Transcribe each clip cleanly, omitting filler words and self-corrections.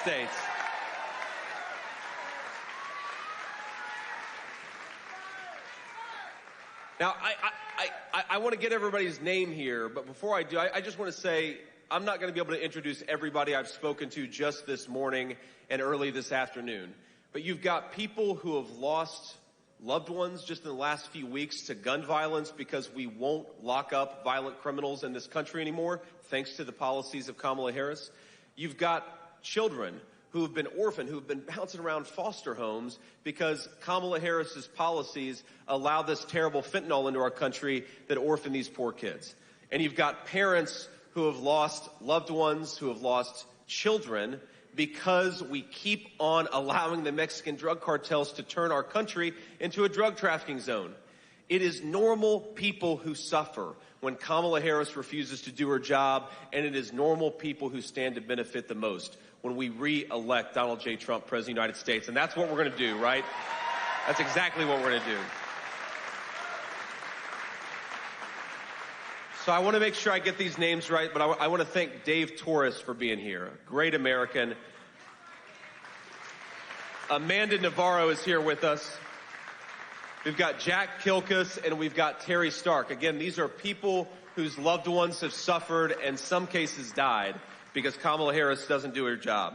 States. Now, I want to get everybody's name here, but before I do, I just want to say I'm not going to be able to introduce everybody I've spoken to just this morning and early this afternoon. But you've got people who have lost loved ones just in the last few weeks to gun violence because we won't lock up violent criminals in this country anymore, thanks to the policies of Kamala Harris. You've got children who have been orphaned, who have been bouncing around foster homes because Kamala Harris's policies allow this terrible fentanyl into our country that orphan these poor kids. And you've got parents who have lost loved ones, who have lost children because we keep on allowing the Mexican drug cartels to turn our country into a drug trafficking zone. It is normal people who suffer when Kamala Harris refuses to do her job, and it is normal people who stand to benefit the most when we re-elect Donald J. Trump, President of the United States. And that's what we're going to do, right? That's exactly what we're going to do. So I want to make sure I get these names right, but I want to thank Dave Torres for being here. Great American. Amanda Navarro is here with us. We've got Jack Kilkus and we've got Terry Stark. Again, these are people whose loved ones have suffered and in some cases died because Kamala Harris doesn't do her job.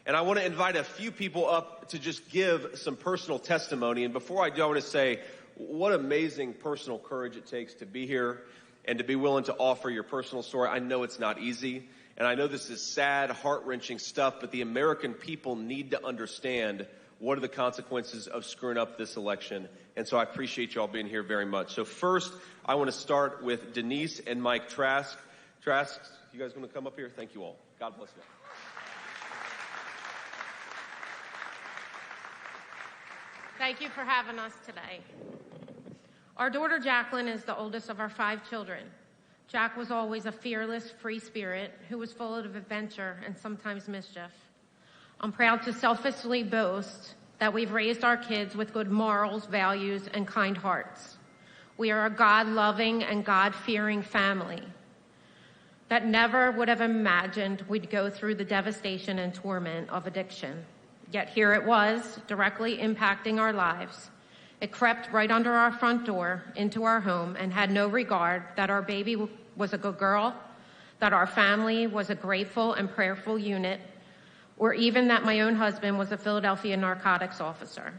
And I want to invite a few people up to just give some personal testimony. And before I do, I want to say what amazing personal courage it takes to be here and to be willing to offer your personal story. I know it's not easy, and I know this is sad, heart-wrenching stuff, but the American people need to understand what are the consequences of screwing up this election. And so I appreciate you all being here very much. So first, I want to start with Denise and Mike Trask. Trask, you guys want to come up here? Thank you all. God bless you. Thank you for having us today. Our daughter Jacqueline is the oldest of our 5 children. Jack was always a fearless, free spirit who was full of adventure and sometimes mischief. I'm proud to selfishly boast that we've raised our kids with good morals, values, and kind hearts. We are a God-loving and God-fearing family that never would have imagined we'd go through the devastation and torment of addiction. Yet here it was, directly impacting our lives. It crept right under our front door into our home and had no regard that our baby was a good girl, that our family was a grateful and prayerful unit, or even that my own husband was a Philadelphia narcotics officer.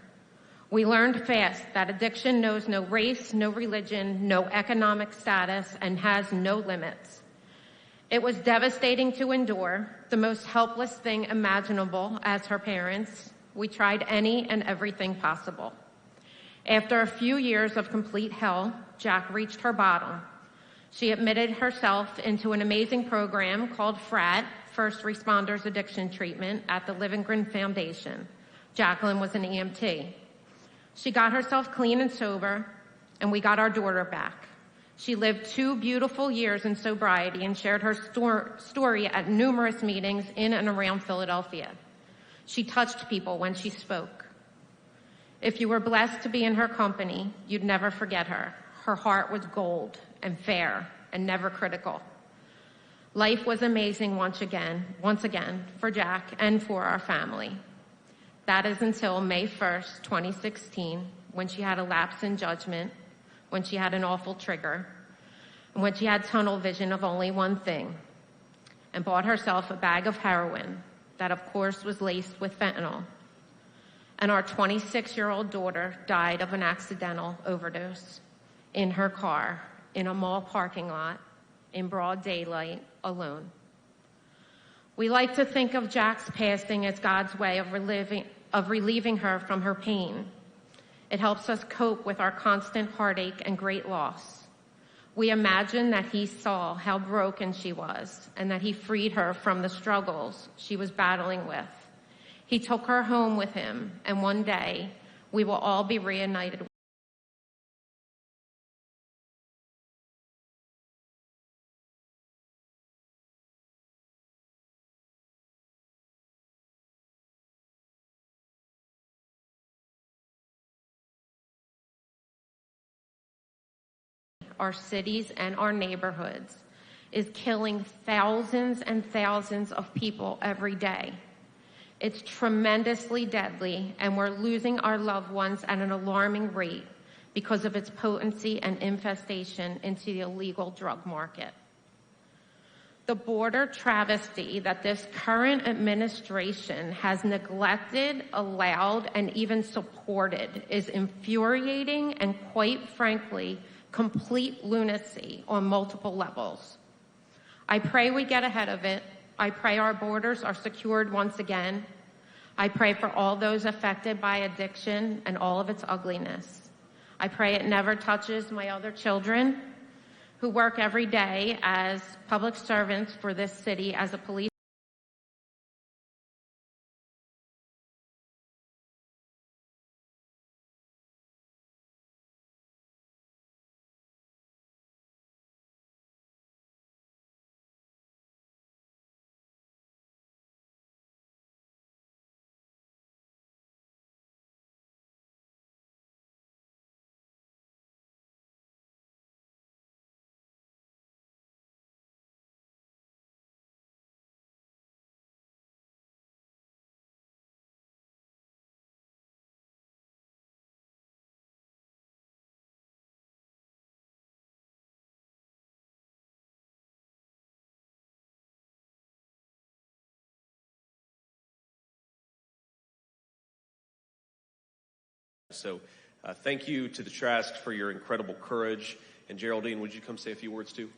We learned fast that addiction knows no race, no religion, no economic status, and has no limits. It was devastating to endure, the most helpless thing imaginable as her parents. We tried any and everything possible. After a few years of complete hell, Jack reached her bottom. She admitted herself into an amazing program called FRAT, First Responders Addiction Treatment, at the Livingren Foundation. Jacqueline was an EMT. She got herself clean and sober, and we got our daughter back. She lived 2 beautiful years in sobriety and shared her story at numerous meetings in and around Philadelphia. She touched people when she spoke. If you were blessed to be in her company, you'd never forget her. Her heart was gold and fair and never critical. Life was amazing once again for Jack and for our family. That is until May 1st, 2016, when she had a lapse in judgment, when she had an awful trigger, and when she had tunnel vision of only one thing, and bought herself a bag of heroin that, of course, was laced with fentanyl. And our 26-year-old daughter died of an accidental overdose in her car, in a mall parking lot, in broad daylight, alone. We like to think of Jack's passing as God's way of relieving her from her pain. It helps us cope with our constant heartache and great loss. We imagine that he saw how broken she was and that he freed her from the struggles she was battling with. He took her home with him, and one day we will all be reunited. Our cities and our neighborhoods is killing thousands and thousands of people every day. It's tremendously deadly, and we're losing our loved ones at an alarming rate because of its potency and infestation into the illegal drug market. The border travesty that this current administration has neglected, allowed, and even supported is infuriating and, quite frankly, complete lunacy on multiple levels. I pray we get ahead of it. I pray our borders are secured once again. I pray for all those affected by addiction and all of its ugliness. I pray it never touches my other children who work every day as public servants for this city as a police. So thank you to the Trask for your incredible courage. And Geraldine, would you come say a few words too?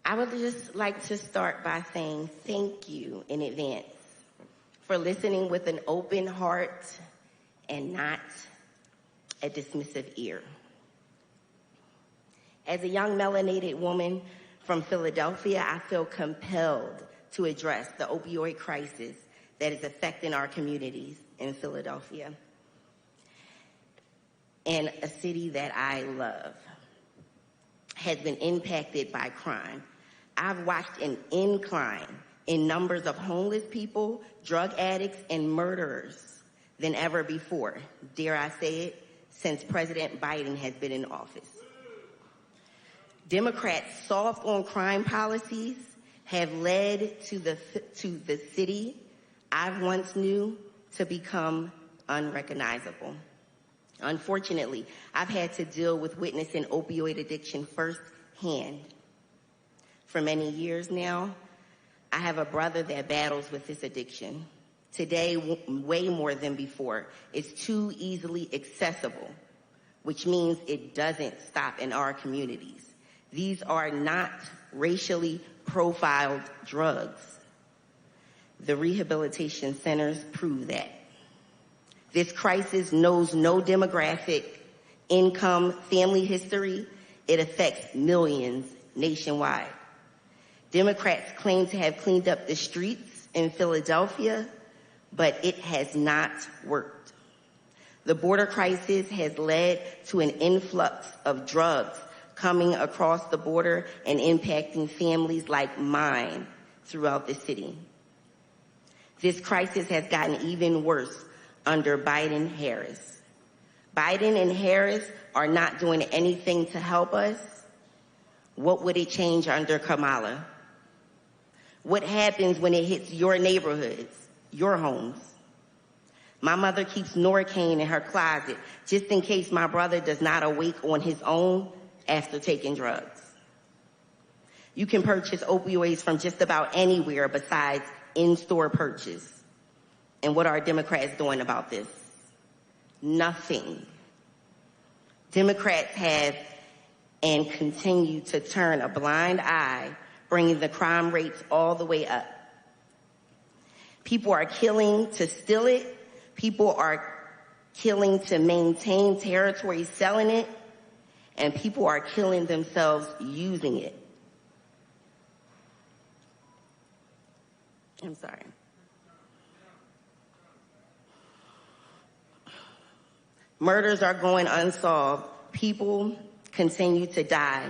I would just like to start by saying thank you in advance for listening with an open heart and not a dismissive ear. As a young melanated woman from Philadelphia, I feel compelled to address the opioid crisis that is affecting our communities in Philadelphia, and a city that I love has been impacted by crime. I've watched an incline in numbers of homeless people, drug addicts, and murderers than ever before, dare I say it, since President Biden has been in office. Democrats' soft on crime policies have led to the city I once knew to become unrecognizable. Unfortunately, I've had to deal with witnessing opioid addiction firsthand. For many years now, I have a brother that battles with this addiction. Today, way more than before, it's too easily accessible, which means it doesn't stop in our communities. These are not racially profiled drugs. The rehabilitation centers prove that. This crisis knows no demographic, income, family history. It affects millions nationwide. Democrats claim to have cleaned up the streets in Philadelphia, but it has not worked. The border crisis has led to an influx of drugs coming across the border and impacting families like mine throughout the city. This crisis has gotten even worse under Biden-Harris. Biden and Harris are not doing anything to help us. What would it change under Kamala? What happens when it hits your neighborhoods, your homes? My mother keeps Norcaine in her closet just in case my brother does not awake on his own after taking drugs. You can purchase opioids from just about anywhere besides in-store purchase. And what are Democrats doing about this? Nothing. Democrats have and continue to turn a blind eye, bringing the crime rates all the way up. People are killing to steal it. People are killing to maintain territory, selling it. And people are killing themselves using it. I'm sorry. Murders are going unsolved. People continue to die.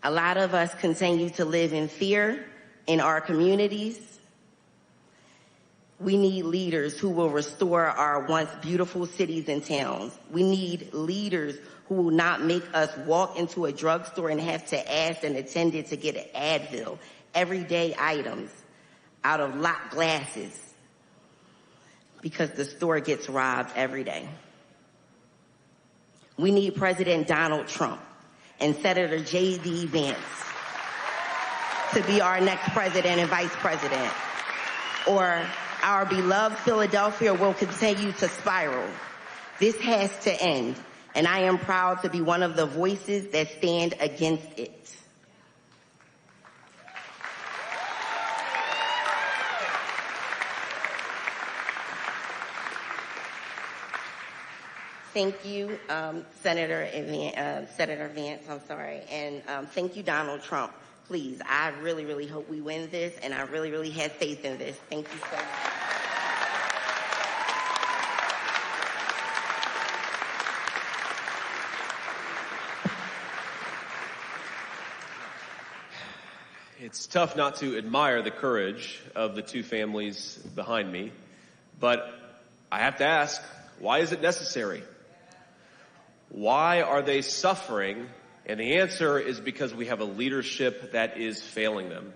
A lot of us continue to live in fear in our communities. We need leaders who will restore our once beautiful cities and towns. We need leaders who will not make us walk into a drugstore and have to ask an attendant to get an Advil, everyday items out of locked glasses, because the store gets robbed every day. We need President Donald Trump and Senator J.D. Vance to be our next president and vice president, or our beloved Philadelphia will continue to spiral. This has to end, and I am proud to be one of the voices that stand against it. Thank you, Senator Vance, and thank you, Donald Trump. Please, I really, really hope we win this, and I really, really have faith in this. Thank you so much. It's tough not to admire the courage of the two families behind me, but I have to ask, why is it necessary? Why are they suffering? And the answer is because we have a leadership that is failing them.